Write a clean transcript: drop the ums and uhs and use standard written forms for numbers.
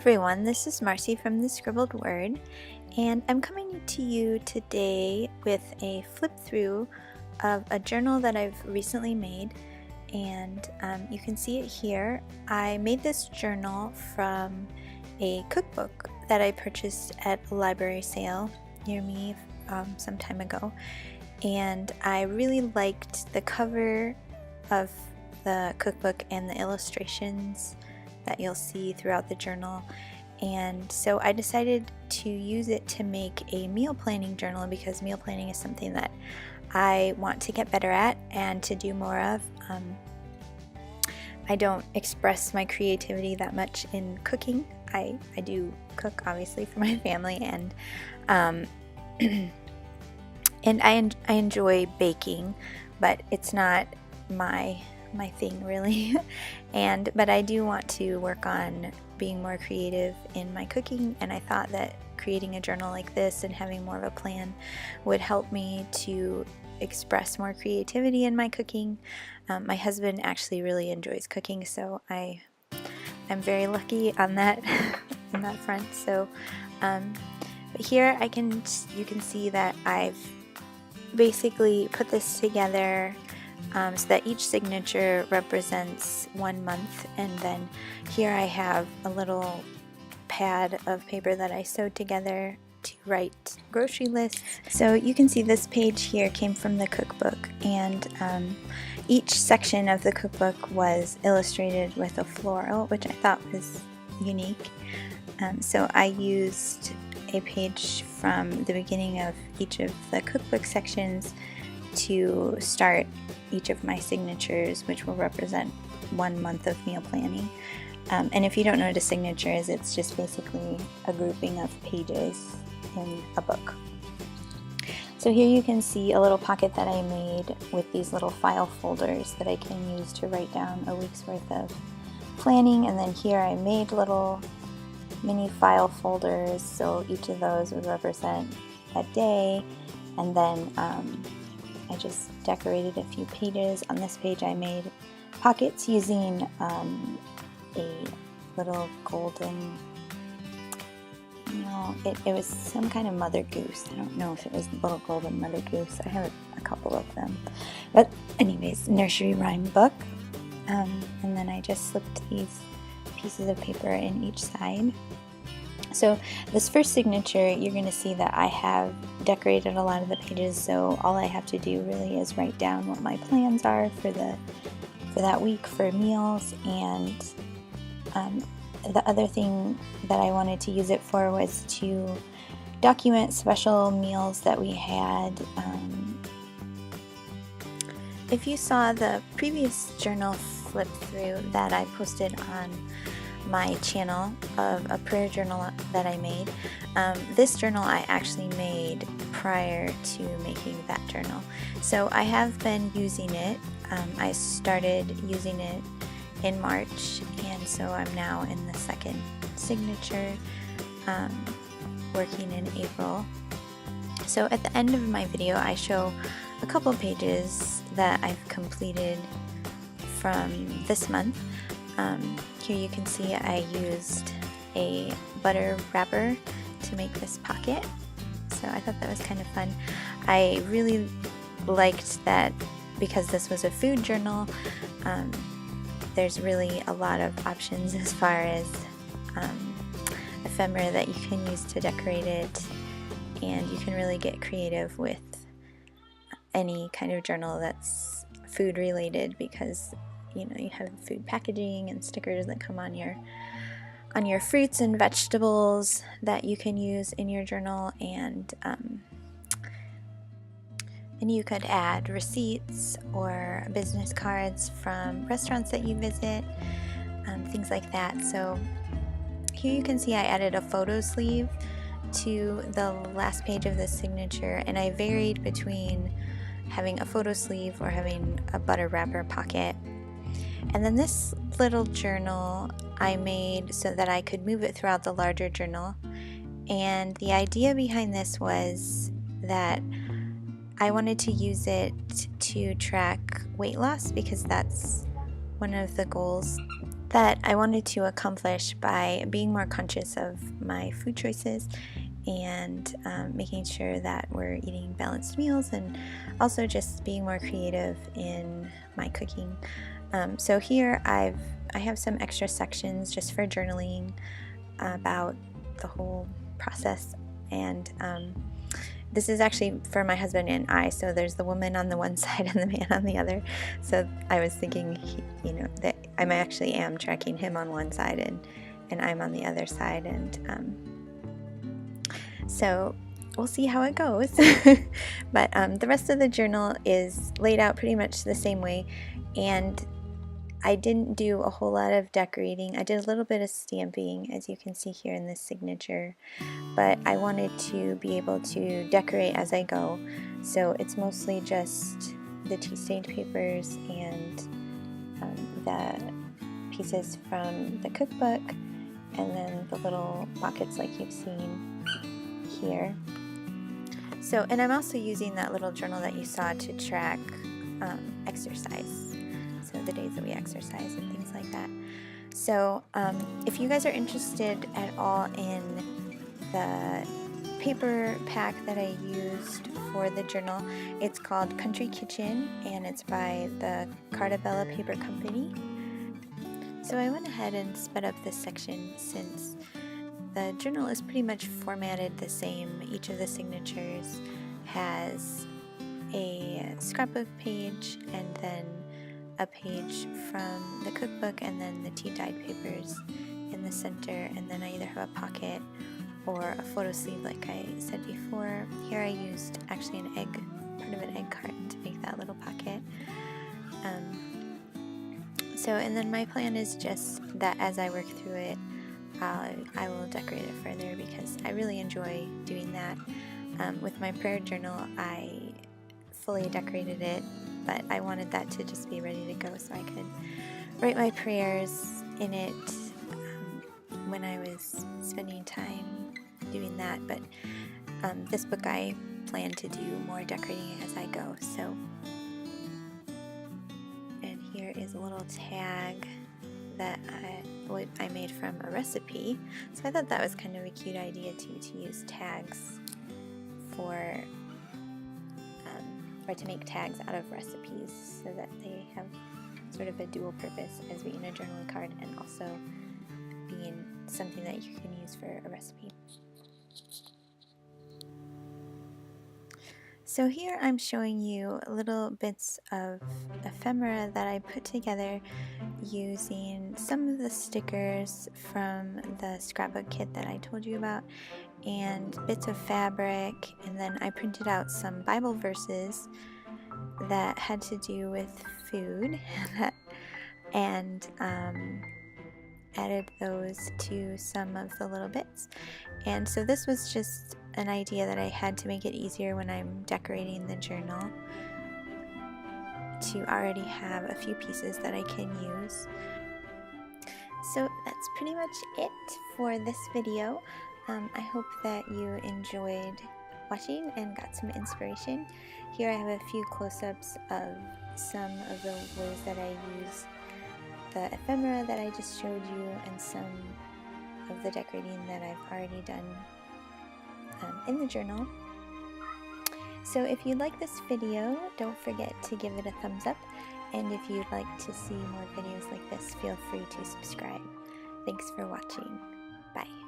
everyone, this is Marcy from the Scribbled Word, and I'm coming to you today with a flip through of a journal that I've recently made, and you can see it here. I made this journal from a cookbook that I purchased at a library sale near me some time ago, and I really liked the cover of the cookbook and the illustrations that you'll see throughout the journal, and so I decided to use it to make a meal planning journal because meal planning is something that I want to get better at and to do more of. I don't express my creativity that much in cooking. I do cook obviously for my family, and and I enjoy baking, but it's not my thing really. But I do want to work on being more creative in my cooking, and I thought that creating a journal like this and having more of a plan would help me to express more creativity in my cooking. My husband actually really enjoys cooking, so I'm very lucky on that on that front. So but here you can see that I've basically put this together so that each signature represents 1 month, and then here I have a little pad of paper that I sewed together to write grocery lists. So you can see this page here came from the cookbook, and each section of the cookbook was illustrated with a floral, which I thought was unique. So I used a page from the beginning of each of the cookbook sections to start each of my signatures, which will represent 1 month of meal planning. And if you don't know what a signature is, it's just basically a grouping of pages in a book. So here you can see a little pocket that I made with these little file folders that I can use to write down a week's worth of planning. And then here I made little mini file folders, so each of those would represent a day. And then I just decorated a few pages. On this page I made pockets using a little golden, it was some kind of mother goose. I don't know if it was the little golden mother goose. I have a couple of them. But anyways, nursery rhyme book. And then I just slipped these pieces of paper in each side. So this first signature, you're going to see that I have decorated a lot of the pages, so all I have to do really is write down what my plans are for that week for meals. And the other thing that I wanted to use it for was to document special meals that we had. If you saw the previous journal flip through that I posted on my channel of a prayer journal that I made, this journal I actually made prior to making that journal. So I have been using it. I started using it in March, and so I'm now in the second signature, working in April. So at the end of my video I show a couple pages that I've completed from this month. Here you can see I used a butter wrapper to make this pocket, so I thought that was kind of fun. I really liked that because this was a food journal. There's really a lot of options as far as ephemera that you can use to decorate it, and you can really get creative with any kind of journal that's food related, because you have food packaging and stickers that come on your fruits and vegetables that you can use in your journal, and you could add receipts or business cards from restaurants that you visit, things like that. So here you can see I added a photo sleeve to the last page of this signature, and I varied between having a photo sleeve or having a butter wrapper pocket. And then this little journal I made so that I could move it throughout the larger journal. And the idea behind this was that I wanted to use it to track weight loss, because that's one of the goals that I wanted to accomplish by being more conscious of my food choices and making sure that we're eating balanced meals, and also just being more creative in my cooking. So here I have some extra sections just for journaling about the whole process, and this is actually for my husband and I, so there's the woman on the one side and the man on the other. So I was thinking, that I actually am tracking him on one side and I'm on the other side, and so we'll see how it goes. But the rest of the journal is laid out pretty much the same way, and I didn't do a whole lot of decorating. I did a little bit of stamping, as you can see here in this signature, but I wanted to be able to decorate as I go. So it's mostly just the tea stained papers and the pieces from the cookbook, and then the little pockets like you've seen here. So, and I'm also using that little journal that you saw to track exercise. So the days that we exercise and things like that. So if you guys are interested at all in the paper pack that I used for the journal, it's called Country Kitchen, and it's by the Carta Bella Paper Company. So I went ahead and sped up this section since the journal is pretty much formatted the same. Each of the signatures has a scrapbook page, and then a page from the cookbook, and then the tea dyed papers in the center, and then I either have a pocket or a photo sleeve like I said before. Here I used actually part of an egg carton to make that little pocket. And then my plan is just that as I work through it, I will decorate it further, because I really enjoy doing that. With my prayer journal, I fully decorated it, but I wanted that to just be ready to go so I could write my prayers in it when I was spending time doing that. But this book I plan to do more decorating as I go. So, and here is a little tag that I made from a recipe. So I thought that was kind of a cute idea too, to use tags for or to make tags out of recipes, so that they have sort of a dual purpose as being a journaling card and also being something that you can use for a recipe. So here I'm showing you little bits of ephemera that I put together using some of the stickers from the scrapbook kit that I told you about, and bits of fabric, and then I printed out some Bible verses that had to do with food and added those to some of the little bits. And so this was just an idea that I had to make it easier when I'm decorating the journal, to already have a few pieces that I can use. So that's pretty much it for this video. I hope that you enjoyed watching and got some inspiration. Here I have a few close-ups of some of the ways that I use the ephemera that I just showed you, and some of the decorating that I've already done in the journal. So if you like this video, don't forget to give it a thumbs up, and if you'd like to see more videos like this, feel free to subscribe. Thanks for watching. Bye.